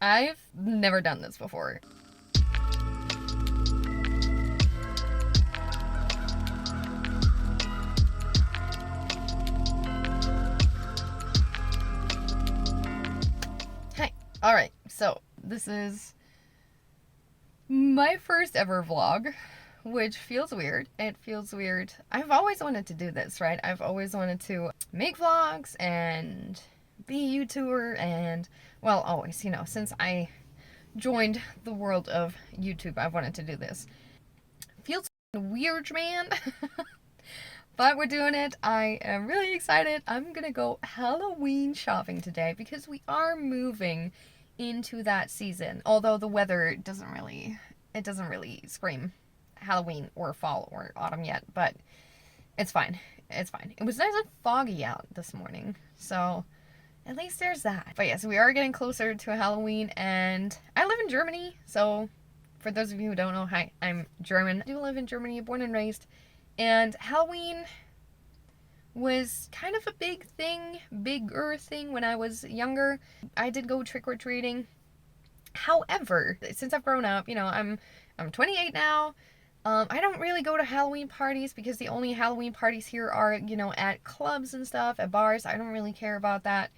I've never done this before. Hi. Alright, so this is my first ever vlog, which feels weird. It feels weird. I've always wanted to do this, right? I've always wanted to make vlogs and be a YouTuber and, well, always, since I joined the world of YouTube, I've wanted to do this. Feels weird, man. But we're doing it. I am really excited. I'm gonna go Halloween shopping today because we are moving into that season. Although the weather doesn't really scream Halloween or fall or autumn yet, but it's fine. It's fine. It was nice and foggy out this morning, so at least there's that. But yes, we are getting closer to Halloween, and I live in Germany, so for those of you who don't know, hi, I'm German. I do live in Germany, born and raised, and Halloween was kind of a bigger thing when I was younger. I did go trick-or-treating. However, since I've grown up, I'm 28 now. I don't really go to Halloween parties because the only Halloween parties here are, at clubs and stuff, at bars. I don't really care about that.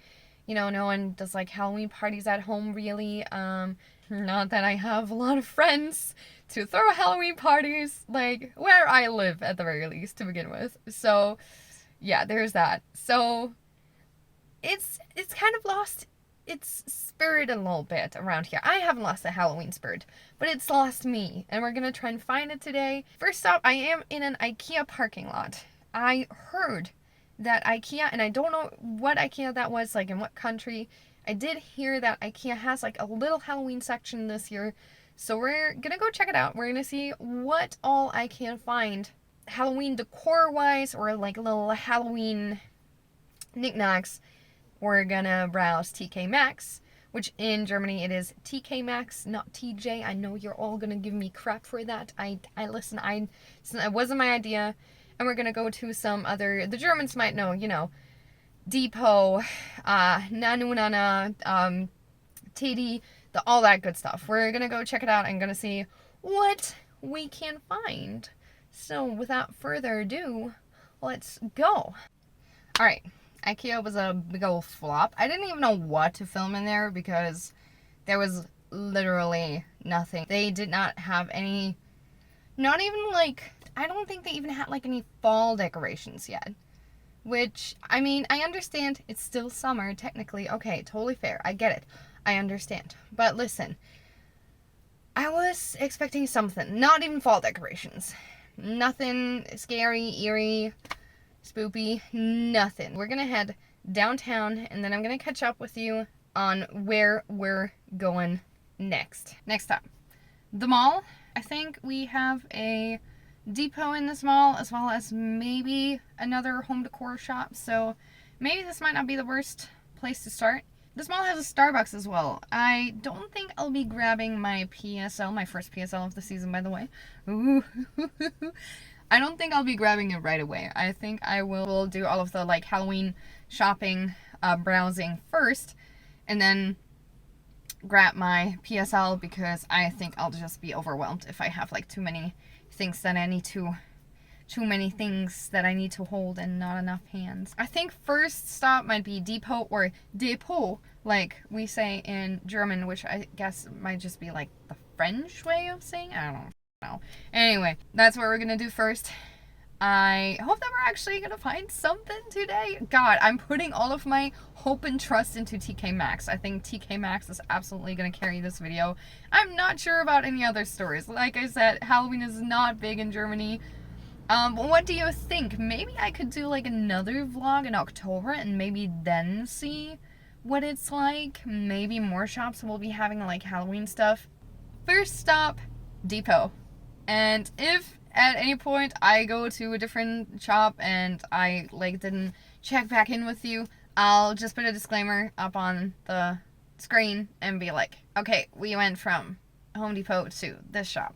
No one does like Halloween parties at home really. Not that I have a lot of friends to throw Halloween parties, like where I live at the very least to begin with. So yeah, there's that. So it's kind of lost its spirit a little bit around here. I haven't lost the Halloween spirit, but it's lost me, and we're gonna try and find it today. First up, I am in an IKEA parking lot. I heard that IKEA, and I don't know what IKEA that was, like in what country. I did hear that IKEA has like a little Halloween section this year, so we're gonna go check it out. We're gonna see what all I can find Halloween decor wise, or like little Halloween knickknacks. We're gonna browse TK Maxx, which in Germany it is TK Maxx, not TJ. I know you're all gonna give me crap for that. It wasn't my idea. And we're gonna go to some other, the Germans might know, Depot, Nanunana, Tedi, all that good stuff. We're gonna go check it out and gonna see what we can find. So without further ado, let's go. Alright, IKEA was a big old flop. I didn't even know what to film in there because there was literally nothing. They did not have any, not even like, I don't think they even had like any fall decorations yet. Which, I mean, I understand it's still summer, technically. Okay, totally fair. I get it. I understand. But listen, I was expecting something. Not even fall decorations. Nothing scary, eerie, spoopy, nothing. We're gonna head downtown, and then I'm gonna catch up with you on where we're going next. Next up, the mall. I think we have a Depot in this mall, as well as maybe another home decor shop, so maybe this might not be the worst place to start. This mall has a Starbucks as well. I don't think I'll be grabbing my PSL, my first PSL of the season, by the way. Ooh. I don't think I'll be grabbing it right away. I think I will do all of the like Halloween shopping, browsing first, and then grab my PSL because I think I'll just be overwhelmed if I have like too many things that I need to hold and not enough hands. I think first stop might be Depot or Depot, like we say in German, which I guess might just be like the French way of saying it. I don't know. Anyway, that's what we're gonna do first. I hope that we're actually gonna find something today. God, I'm putting all of my hope and trust into TK Maxx. I think TK Maxx is absolutely gonna carry this video. I'm not sure about any other stores. Like I said, Halloween is not big in Germany. What do you think? Maybe I could do like another vlog in October and maybe then see what it's like. Maybe more shops will be having like Halloween stuff. First stop, Depot. And if at any point I go to a different shop and I like didn't check back in with you, I'll just put a disclaimer up on the screen and be like, okay, we went from Home Depot to this shop.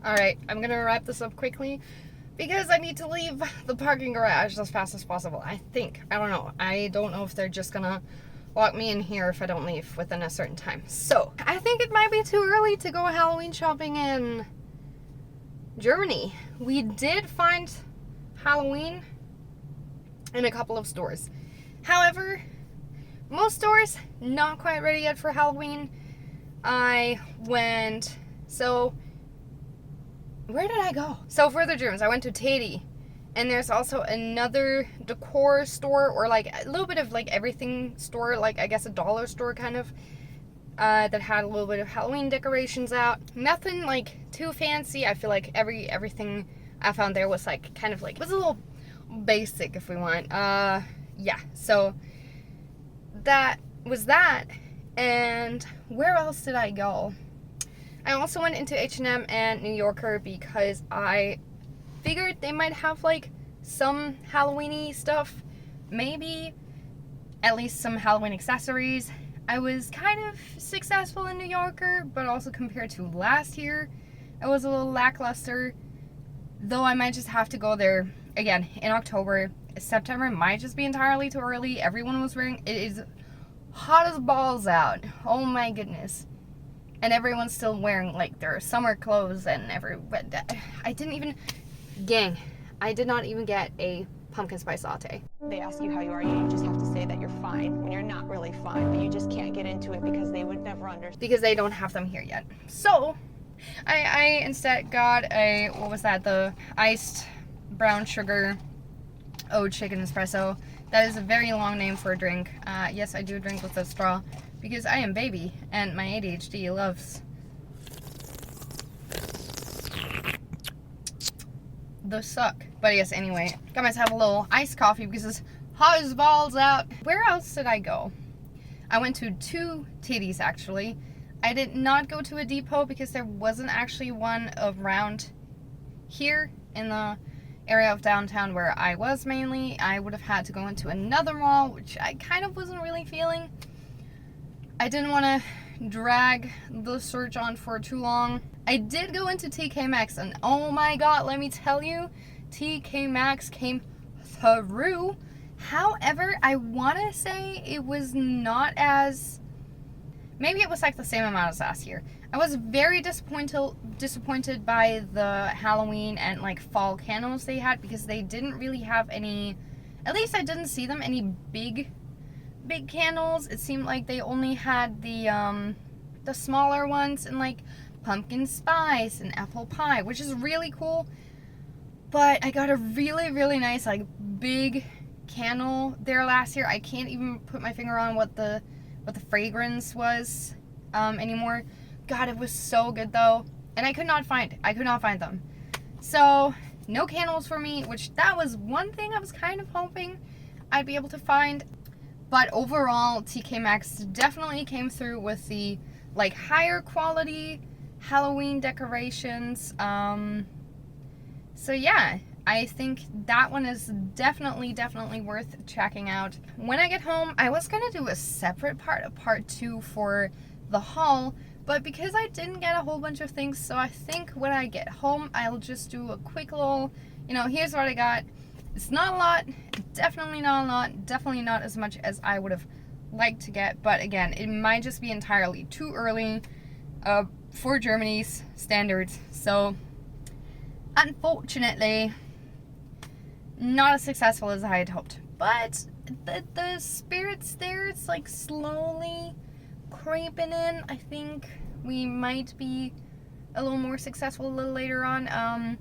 Alright, I'm gonna wrap this up quickly because I need to leave the parking garage as fast as possible. I think. I don't know. I don't know if they're just gonna lock me in here if I don't leave within a certain time. So, I think it might be too early to go Halloween shopping in Germany. We did find Halloween in a couple of stores. However, most stores not quite ready yet for Halloween. Where did I go? So for the Germans, I went to Tedi, and there's also another decor store, or like a little bit of like everything store, like I guess a dollar store kind of, that had a little bit of Halloween decorations out. Nothing like too fancy. I feel like everything I found there was like kind of like, was a little basic if we want. Yeah, so that was that. And where else did I go? I also went into H&M and New Yorker because I figured they might have like some Halloween-y stuff. Maybe at least some Halloween accessories. I was kind of successful in New Yorker, but also compared to last year, it was a little lackluster. Though I might just have to go there again in October. September might just be entirely too early. Everyone was wearing, it is hot as balls out. Oh my goodness. And everyone's still wearing like their summer clothes and I did not even get a pumpkin spice latte. They ask you how you are, you just have to say that you're fine when you're not really fine, but you just can't get into it because they would never understand. Because they don't have them here yet. So, I instead got the iced brown sugar oat chicken espresso. That is a very long name for a drink. Yes, I do drink with a straw because I am baby and my ADHD loves the suck. But yes, anyway, got myself a little iced coffee because it's hot as balls out. Where else did I go? I went to 2 Teddies actually. I did not go to a depot because there wasn't actually one around here in the area of downtown where I was mainly. I would have had to go into another mall, which I kind of wasn't really feeling. I didn't want to drag the search on for too long. I did go into TK Maxx, and oh my god, let me tell you, TK Maxx came through. However, I want to say it was not as... Maybe it was like the same amount as last year. I was very disappointed by the Halloween and like fall candles they had because they didn't really have any, at least I didn't see them, any big candles. It seemed like they only had the smaller ones and like pumpkin spice and apple pie, which is really cool. But I got a really nice like big candle there last year. I can't even put my finger on what the fragrance was anymore. God, it was so good though, and I could not find them. So no candles for me, which that was one thing I was kind of hoping I'd be able to find. But overall, TK Maxx definitely came through with the like higher quality Halloween decorations. So yeah, I think that one is definitely worth checking out. When I get home, I was gonna do a separate part 2 for the haul, but because I didn't get a whole bunch of things, so I think when I get home, I'll just do a quick little, here's what I got. It's not a lot, definitely not a lot, definitely not as much as I would have liked to get, but again, it might just be entirely too early for Germany's standards, so unfortunately, not as successful as I had hoped. But the spirits there, it's like slowly creeping in. I think we might be a little more successful a little later on.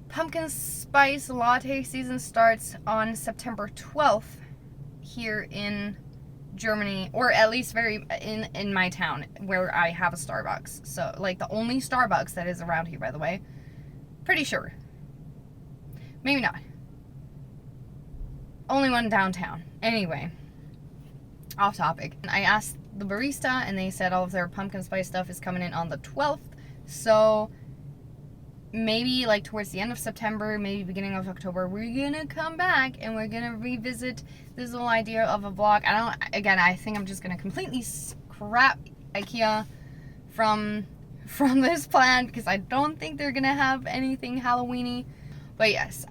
Pumpkin spice latte season starts on September 12th here in Germany, or at least in my town where I have a Starbucks. So like the only Starbucks that is around here, by the way. Pretty sure. Maybe not. Only one downtown. Anyway, off topic. I asked the barista and they said all of their pumpkin spice stuff is coming in on the 12th. So maybe like towards the end of September, maybe beginning of October, we're gonna come back and we're gonna revisit this whole idea of a vlog. I think I'm just gonna completely scrap IKEA from from this plan because I don't think they're gonna have anything Halloweeny. But yes,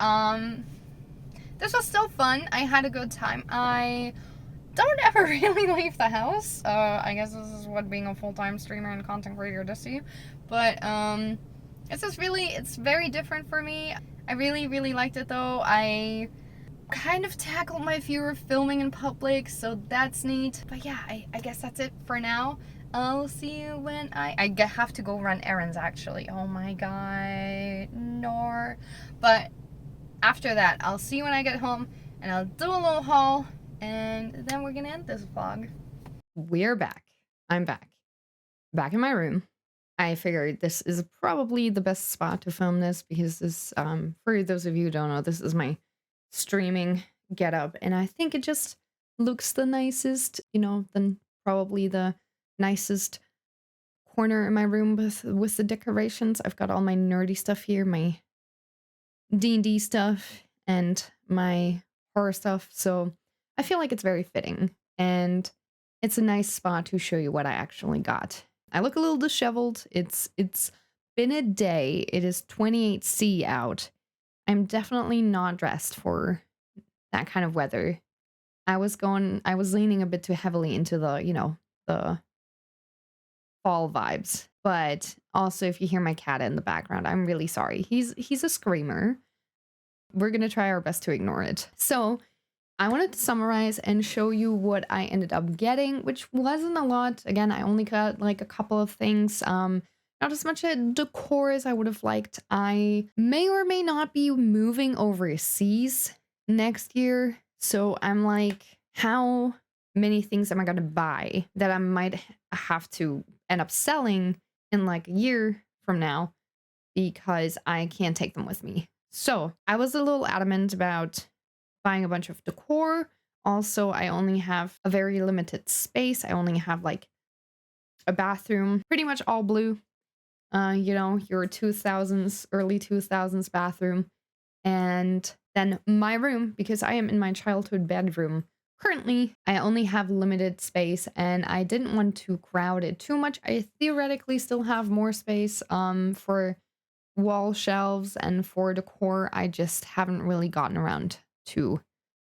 this was still fun. I had a good time. I don't ever really leave the house. I guess this is what being a full-time streamer and content creator does to you. But it's very different for me. I really, really liked it though. I kind of tackled my fear of filming in public, so that's neat. But yeah, I guess that's it for now. I'll see you when I have to go run errands actually. Oh my god, no. But after that, I'll see you when I get home and I'll do a little haul and then we're gonna end this vlog. We're back. I'm back. Back in my room. I figured this is probably the best spot to film this because this, for those of you who don't know, this is my streaming getup, and I think it just looks the nicest, you know, probably the nicest corner in my room with the decorations. I've got all my nerdy stuff here, my D&D stuff and my horror stuff, so I feel like it's very fitting, and it's a nice spot to show you what I actually got. I look a little disheveled. It's been a day. It is 28°C out. I'm definitely not dressed for that kind of weather. I was leaning a bit too heavily into the, you know, the fall vibes. But also, if you hear my cat in the background, I'm really sorry. He's a screamer. We're gonna try our best to ignore it. So I wanted to summarize and show you what I ended up getting, which wasn't a lot. Again, I only got like a couple of things. Not as much decor as I would have liked. I may or may not be moving overseas next year. So I'm like, how many things am I going to buy that I might have to end up selling in like a year from now because I can't take them with me? So I was a little adamant about buying a bunch of decor. Also, I only have a very limited space. I only have like a bathroom, pretty much all blue. You know, your 2000s, early 2000s bathroom. And then my room, because I am in my childhood bedroom. Currently, I only have limited space and I didn't want to crowd it too much. I theoretically still have more space for wall shelves and for decor. I just haven't really gotten around to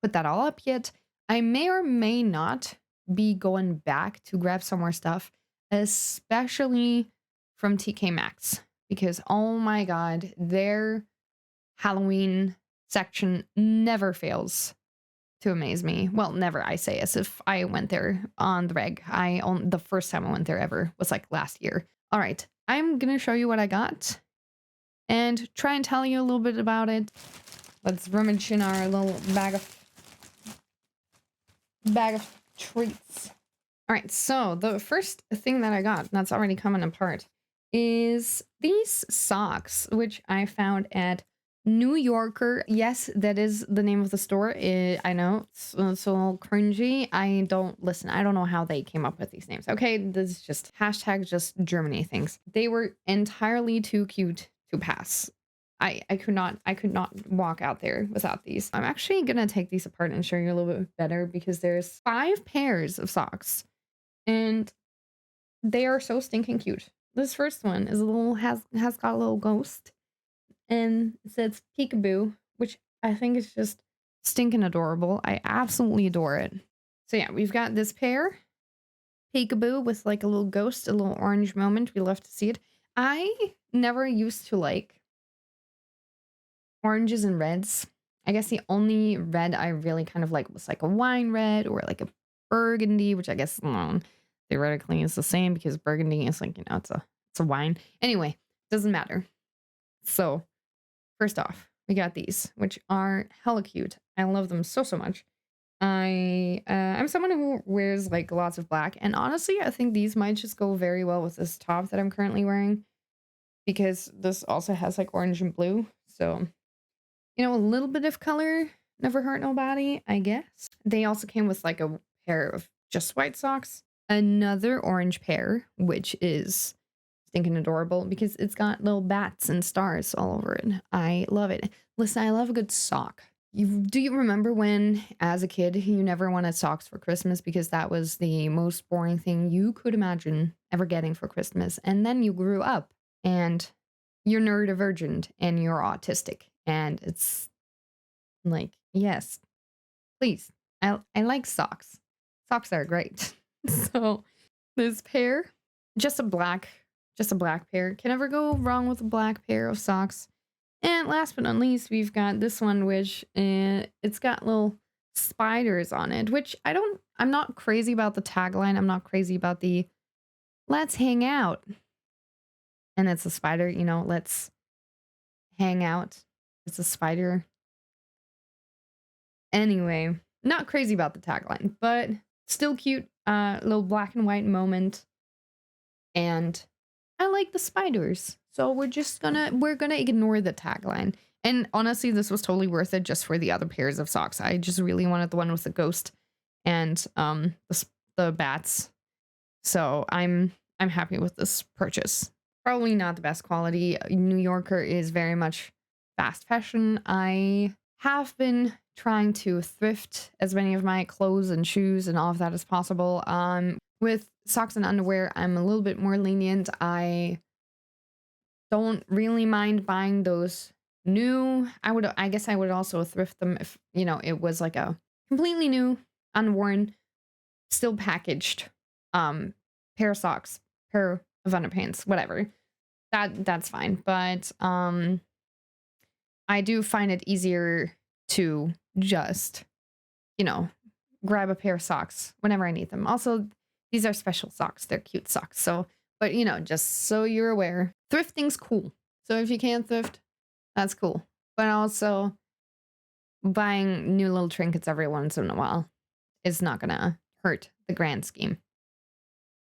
put that all up yet. I may or may not be going back to grab some more stuff, especially from Maxx, because oh my god, their Halloween section never fails to amaze me. Well, never, I say, as if I went there on the reg. The first time I went there ever was like last year. All right, I'm gonna show you what I got and try and tell you a little bit about it. Let's rummage in our little bag of treats. All right, so the first thing that I got that's already coming apart is these socks, which I found at New Yorker. Yes, that is the name of the store. I know it's a little cringy. I don't know how they came up with these names. Okay, this is just hashtag just Germany things. They were entirely too cute to pass. I could not walk out there without these. I'm actually gonna take these apart and show you a little bit better because there's 5 pairs of socks and they are so stinking cute. This first one is has got a little ghost and it says peekaboo, which I think is just stinking adorable. I absolutely adore it. So yeah, we've got this pair, peekaboo with like a little ghost, a little orange moment. We love to see it. I never used to like oranges and reds. I guess the only red I really kind of like was like a wine red or like a burgundy, which I guess theoretically is the same because burgundy is like, you know, it's a wine. Anyway, doesn't matter. So first off, we got these, which are hella cute. I love them so much. I'm someone who wears like lots of black, and honestly, I think these might just go very well with this top that I'm currently wearing because this also has like orange and blue. So, you know, a little bit of color never hurt nobody, I guess. They also came with like a pair of just white socks, another orange pair, which is stinking adorable because it's got little bats and stars all over it. I love it. Listen, I love a good sock. Do you remember when, as a kid, you never wanted socks for Christmas because that was the most boring thing you could imagine ever getting for Christmas? And then you grew up and you're neurodivergent and you're autistic. And it's like, yes, please. I like socks. Socks are great. So this pair, just a black, just a black pair. Can never go wrong with a black pair of socks. And last but not least, we've got this one, which it's got little spiders on it, which I'm not crazy about the tagline. I'm not crazy about the let's hang out. And it's a spider, you know, let's hang out. It's a spider. Anyway, not crazy about the tagline, but still cute. Little black and white moment. And I like the spiders. So we're gonna ignore the tagline. And honestly, this was totally worth it just for the other pairs of socks. I just really wanted the one with the ghost and the bats. So I'm happy with this purchase. Probably not the best quality. New Yorker is very much fast fashion. I have been trying to thrift as many of my clothes and shoes and all of that as possible. With socks and underwear, I'm a little bit more lenient. I don't really mind buying those new. I guess I would also thrift them if, you know, it was like a completely new, unworn, still packaged pair of socks, pair of underpants, whatever. That's fine. But I do find it easier to just, you know, grab a pair of socks whenever I need them. Also, these are special socks. They're cute socks. So, but you know, just so you're aware, thrifting's cool. So if you can't thrift, that's cool. But also, buying new little trinkets every once in a while is not gonna hurt the grand scheme.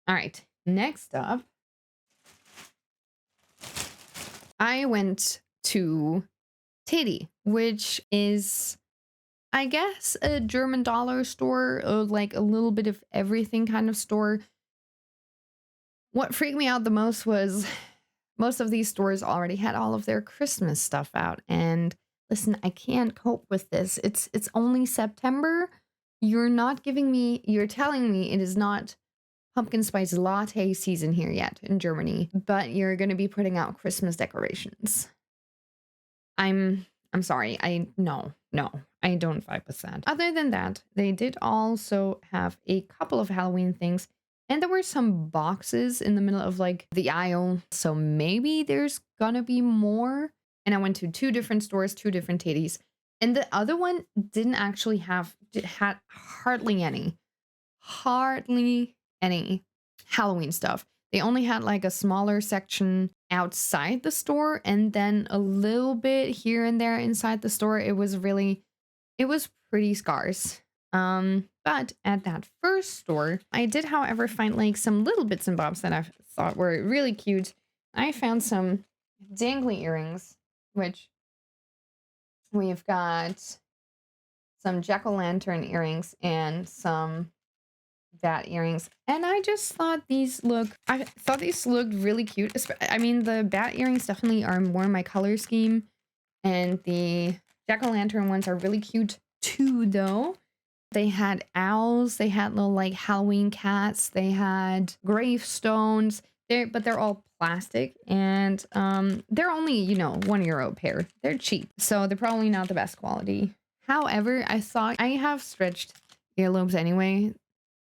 All right, next up, I went to Tedi, which is, I guess, a German dollar store, like a little bit of everything kind of store. What freaked me out the most was most of these stores already had all of their Christmas stuff out. And listen, I can't cope with this. It's only September. You're telling me it is not pumpkin spice latte season here yet in Germany, but you're going to be putting out Christmas decorations. I'm sorry. No, I don't vibe with that. Other than that, they did also have a couple of Halloween things, and there were some boxes in the middle of like the aisle. So maybe there's gonna be more. And I went to two different stores, two different Teddies. And the other one didn't actually had hardly any Halloween stuff. They only had like a smaller section outside the store and then a little bit here and there inside the store. It was pretty scarce. But at that first store, I did, however, find like some little bits and bobs that I thought were really cute. I found some dangly earrings, which we've got some jack-o'-lantern earrings and some bat earrings, and I just thought these looked really cute. I mean, the bat earrings definitely are more my color scheme, and the jack-o'-lantern ones are really cute too, though. They had owls, they had little like Halloween cats, they had gravestones. They're all plastic, and they're only, you know, €1 a pair. They're cheap, so they're probably not the best quality. However, I thought I have stretched earlobes anyway,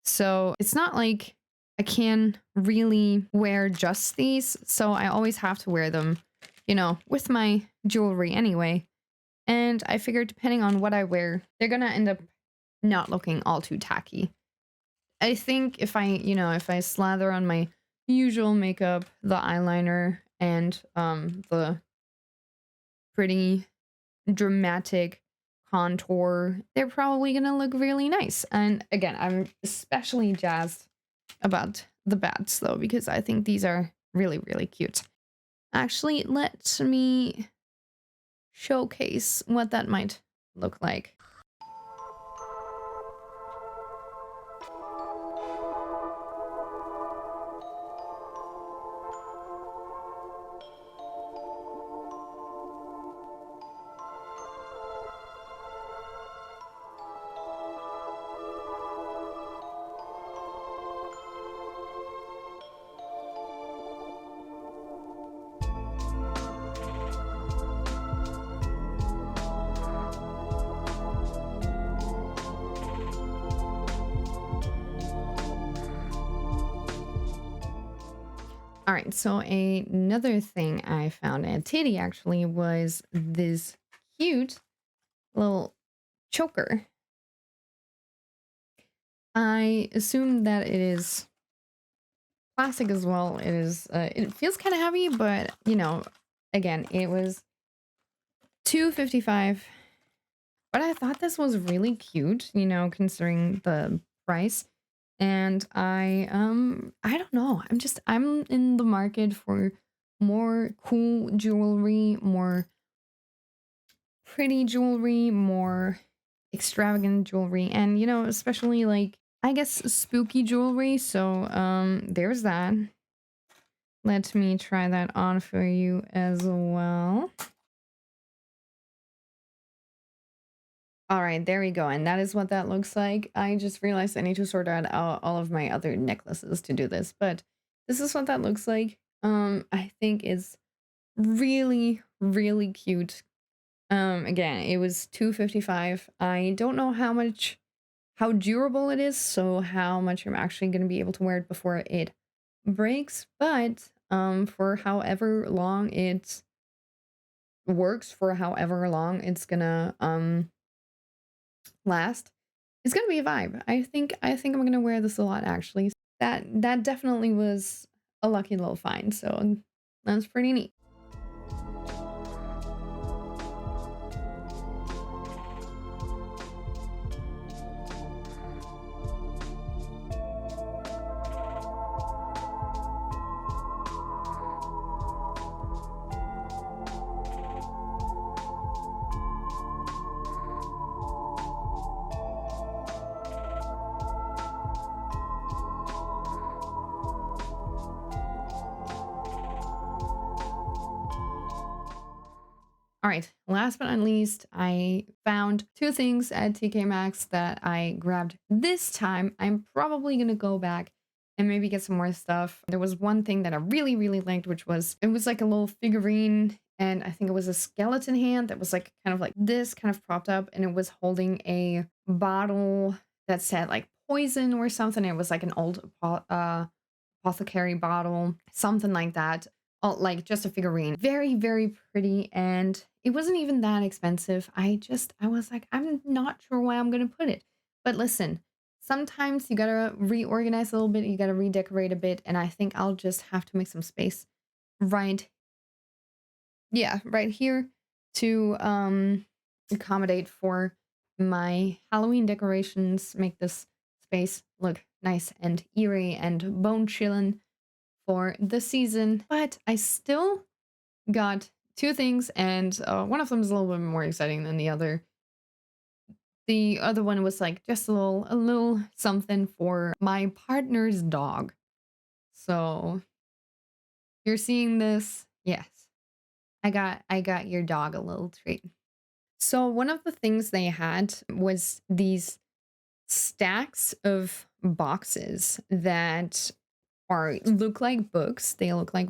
so it's not like I can really wear just these. So I always have to wear them, you know, with my jewelry anyway. And I figured depending on what I wear, they're gonna end up not looking all too tacky. I think if I slather on my usual makeup, the eyeliner, and the pretty dramatic contour, they're probably gonna look really nice. And again, I'm especially jazzed about the bats though, because I think these are really, really cute. Actually, let me showcase what that might look like. All right, so another thing I found at Teddy actually was this cute little choker. I assume that it is plastic as well. It is. It feels kind of heavy, but you know, again, it was 2.55. But I thought this was really cute, you know, considering the price. And I don't know. I'm in the market for more cool jewelry, more pretty jewelry, more extravagant jewelry, and you know, especially like I guess spooky jewelry. So there's that. Let me try that on for you as well. All right, there we go. And that is what that looks like. I just realized I need to sort out all of my other necklaces to do this, but this is what that looks like. I think it's really, really cute. Again, it was 2.55. I don't know how durable it is, so how much I'm actually going to be able to wear it before it breaks, but for however long it works, for however long it's gonna last, it's gonna be a vibe. I think I'm gonna wear this a lot actually. That definitely was a lucky little find, so that's pretty neat. All right, last but not least, I found two things at TK Maxx that I grabbed this time. I'm probably gonna go back and maybe get some more stuff. There was one thing that I really, really liked, which was it was like a little figurine, and I think it was a skeleton hand that was like kind of like this, kind of propped up, and it was holding a bottle that said like poison or something. It was like an old apothecary bottle, something like that. Oh, like just a figurine. Very, very pretty. And it wasn't even that expensive. I was like, I'm not sure where I'm going to put it. But listen, sometimes you got to reorganize a little bit. You got to redecorate a bit. And I think I'll just have to make some space right, yeah, right here to accommodate for my Halloween decorations. Make this space look nice and eerie and bone chilling for the season, but I still got two things, and one of them is a little bit more exciting than the other. The other one was like just a little something for my partner's dog. So you're seeing this, yes. I got your dog a little treat. So one of the things they had was these stacks of boxes that are look like books. They look like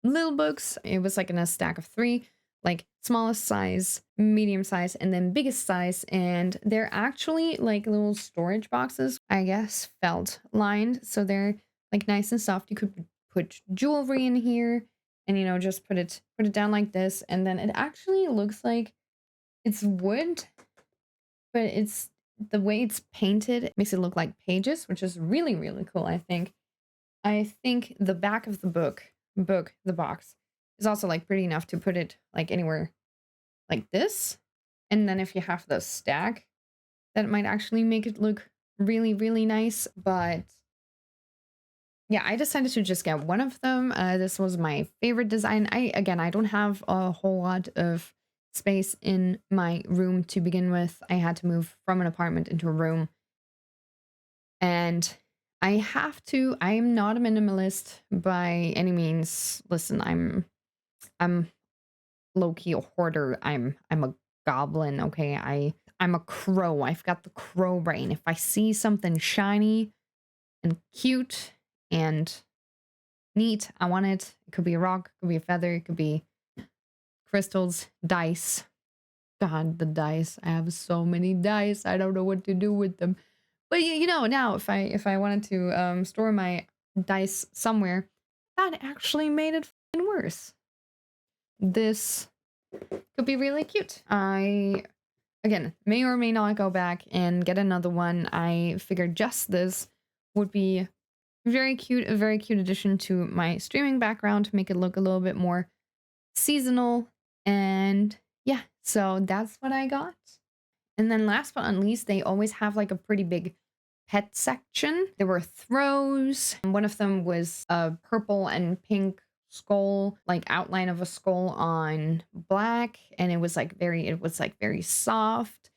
little books. It was like in a stack of three, like smallest size, medium size, and then biggest size. And they're actually like little storage boxes, I guess, felt lined. So they're like nice and soft. You could put jewelry in here and you know just put it down like this. And then it actually looks like it's wood, but it's the way it's painted makes it look like pages, which is really, really cool, I think. I think the back of the the box, is also like pretty enough to put it like anywhere like this. And then if you have the stack, that might actually make it look really, really nice. But yeah, I decided to just get one of them. This was my favorite design. I don't have a whole lot of space in my room to begin with. I had to move from an apartment into a room. And I am not a minimalist by any means. Listen, I'm low key a hoarder. I'm a goblin, okay? I'm a crow. I've got the crow brain. If I see something shiny and cute and neat, I want it. It could be a rock, it could be a feather, it could be crystals, dice. God, the dice. I have so many dice. I don't know what to do with them. But you know, now if I wanted to store my dice somewhere, that actually made it fucking worse. This could be really cute. I, again, may or may not go back and get another one. I figured just this would be very cute, a very cute addition to my streaming background to make it look a little bit more seasonal. And yeah, so that's what I got. And then last but not least, they always have like a pretty big pet section. There were throws. One of them was a purple and pink skull, like outline of a skull on black, and it was like very soft,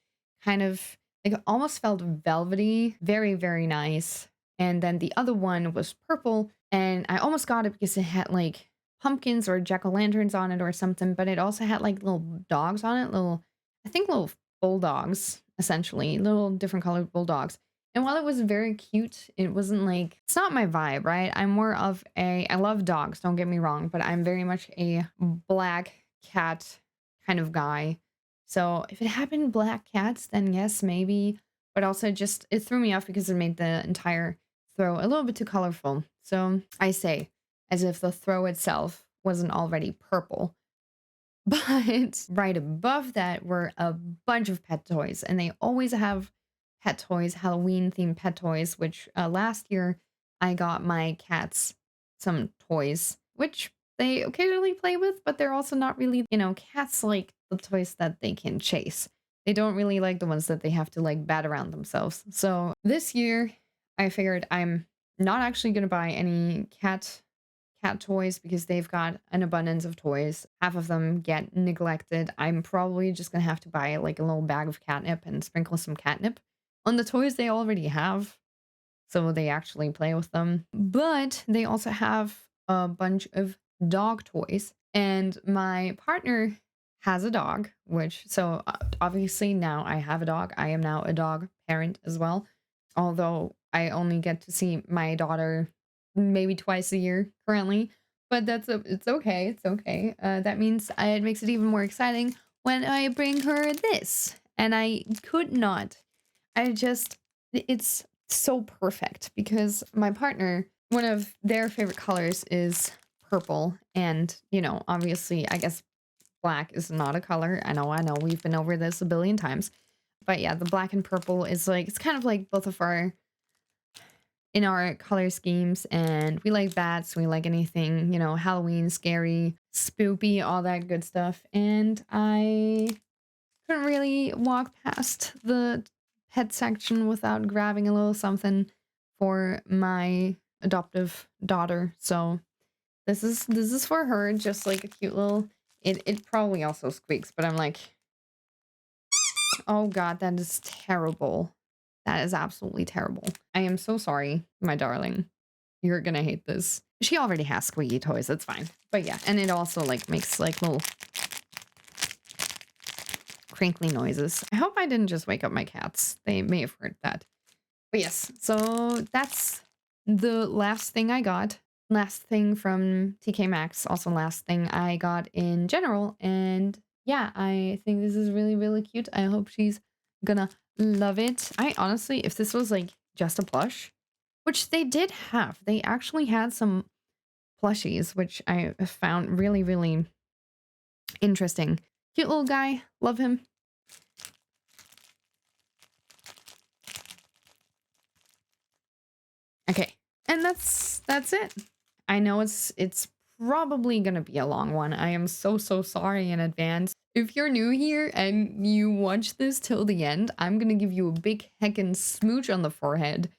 kind of like it almost felt velvety, very, very nice. And then the other one was purple, and I almost got it because it had like pumpkins or jack-o'-lanterns on it or something, but it also had like little dogs on it, I think little bulldogs, essentially, little different colored bulldogs. And while it was very cute, it wasn't like, it's not my vibe, right? I'm more of I love dogs, don't get me wrong, but I'm very much a black cat kind of guy. So if it happened black cats, then yes, maybe. But also just, it threw me off because it made the entire throw a little bit too colorful. So I say, as if the throw itself wasn't already purple. But right above that were a bunch of pet toys, and they always have pet toys, Halloween themed pet toys, which last year I got my cats some toys, which they occasionally play with, but they're also not really, cats like the toys that they can chase. They don't really like the ones that they have to like bat around themselves. So this year I figured I'm not actually going to buy any cat toys because they've got an abundance of toys. Half of them get neglected. I'm probably just gonna have to buy like a little bag of catnip and sprinkle some catnip on the toys they already have so they actually play with them. But they also have a bunch of dog toys, and my partner has a dog, which obviously now I have a dog. I am now a dog parent as well, although I only get to see my daughter maybe twice a year currently, but it's okay. It's okay. That means it makes it even more exciting when I bring her this, and I could not. It's so perfect because my partner, one of their favorite colors is purple, and obviously, I guess black is not a color. I know, we've been over this a billion times, but yeah, the black and purple is like, it's kind of like both of our in our color schemes, and we like bats, we like anything, Halloween, scary, spoopy, all that good stuff. And I couldn't really walk past the pet section without grabbing a little something for my adoptive daughter. So this is for her, just like a cute little, it probably also squeaks, but I'm like, oh god, that is terrible. That is absolutely terrible. I am so sorry, my darling. You're gonna hate this. She already has squeaky toys, that's fine. But yeah, and it also like makes like little crinkly noises. I hope I didn't just wake up my cats. They may have heard that. But yes, so that's the last thing I got. Last thing from TK Maxx, also last thing I got in general. And yeah, I think this is really, really cute. I hope she's gonna love it. I honestly, if this was like just a plush, which they did have, they actually had some plushies, which I found really, really interesting. Cute little guy, love him. Okay, and that's it. I know it's probably gonna be a long one. I am so sorry in advance. If you're new here and you watch this till the end, I'm gonna give you a big heckin' smooch on the forehead.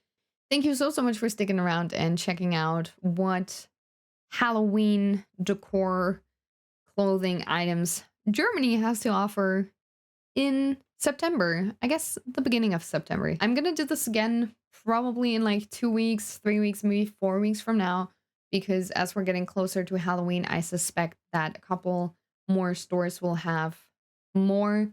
Thank you so much for sticking around and checking out what Halloween decor clothing items Germany has to offer in September. I guess the beginning of September. I'm gonna do this again probably in like 2 weeks, 3 weeks, maybe 4 weeks from now, because as we're getting closer to Halloween, I suspect that a couple more stores will have more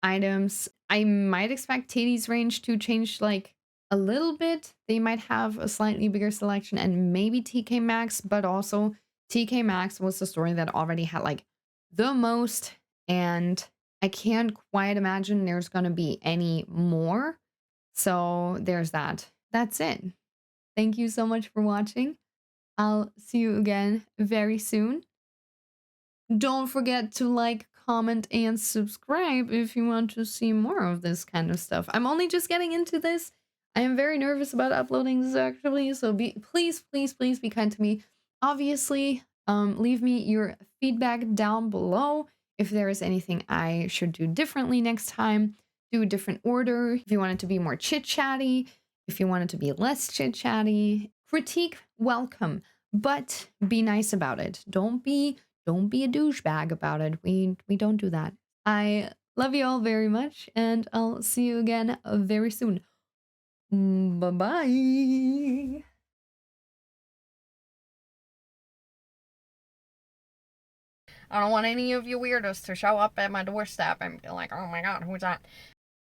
items. I might expect Tedi's range to change like a little bit. They might have a slightly bigger selection, and maybe TK Maxx, but also TK Maxx was the store that already had like the most, and I can't quite imagine there's gonna be any more. So there's that. That's it. Thank you so much for watching. I'll see you again very soon. Don't forget to like, comment, and subscribe if you want to see more of this kind of stuff. I'm only just getting into this. I am very nervous about uploading this actually, so please, please, please be kind to me. Obviously, leave me your feedback down below if there is anything I should do differently next time. Do a different order. If you want it to be more chit-chatty, if you want it to be less chit-chatty. Critique, welcome, but be nice about it. Don't be a douchebag about it. We don't do that. I love you all very much, and I'll see you again very soon. Bye-bye. I don't want any of you weirdos to show up at my doorstep and be like, oh my god, who's that?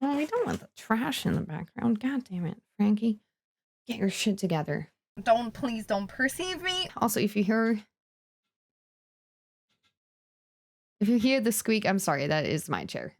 Oh, we don't want the trash in the background. God damn it, Frankie. Get your shit together. Please don't perceive me. Also, if you hear the squeak, I'm sorry, that is my chair.